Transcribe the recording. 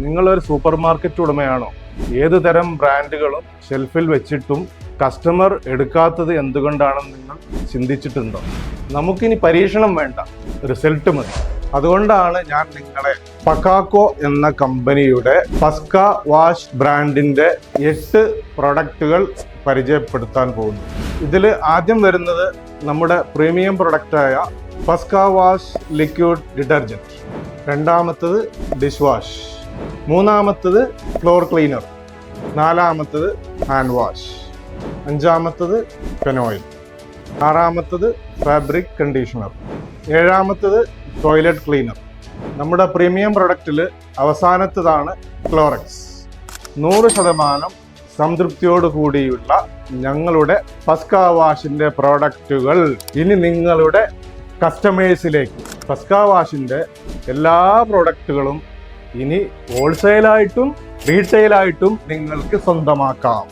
നിങ്ങളൊരു super market ഉടമയാണോ? ഏത് തരം ബ്രാൻഡുകളും ഷെൽഫിൽ വെച്ചിട്ടും കസ്റ്റമർ എടുക്കാത്തത് എന്തുകൊണ്ടാണെന്ന് നിങ്ങൾ ചിന്തിച്ചിട്ടുണ്ടോ? നമുക്കിനി പരീക്ഷണം വേണ്ട, റിസൾട്ട് മതി. അതുകൊണ്ടാണ് ഞാൻ നിങ്ങളെ പക്കാക്കോ എന്ന കമ്പനിയുടെ പസ്ക വാഷ് ബ്രാൻഡിന്റെ 8 പ്രൊഡക്റ്റുകൾ പരിചയപ്പെടുത്താൻ പോകുന്നു. ഇതിൽ ആദ്യം വരുന്നത് നമ്മുടെ പ്രീമിയം പ്രൊഡക്റ്റായ പസ്ക വാഷ് ലിക്വിഡ് ഡിറ്റർജൻറ്റ്, രണ്ടാമത്തത് ഡിഷ് വാഷ്, മൂന്നാമത്തത് ഫ്ലോർ ക്ലീനർ, നാലാമത്തത് ഹാൻഡ് വാഷ്, അഞ്ചാമത്തത് ഫെനോയിൽ, ആറാമത്തത് ഫാബ്രിക് കണ്ടീഷണർ, ഏഴാമത്തത് ടോയ്ലറ്റ് ക്ലീനർ. നമ്മുടെ പ്രീമിയം പ്രൊഡക്റ്റിൽ അവസാനത്തതാണ് ക്ലോറക്സ്. 100% സംതൃപ്തിയോട് കൂടിയുള്ള ഞങ്ങളുടെ പസ്ക വാഷിന്റെ പ്രോഡക്റ്റുകൾ ഇനി നിങ്ങളുടെ കസ്റ്റമേഴ്സിലേക്ക്. പസ്ക വാഷിന്റെ എല്ലാ പ്രോഡക്റ്റുകളും ഇനി ഹോൾസെയിലായിട്ടും റീറ്റെയിലായിട്ടും നിങ്ങൾക്ക് സ്വന്തമാക്കാം.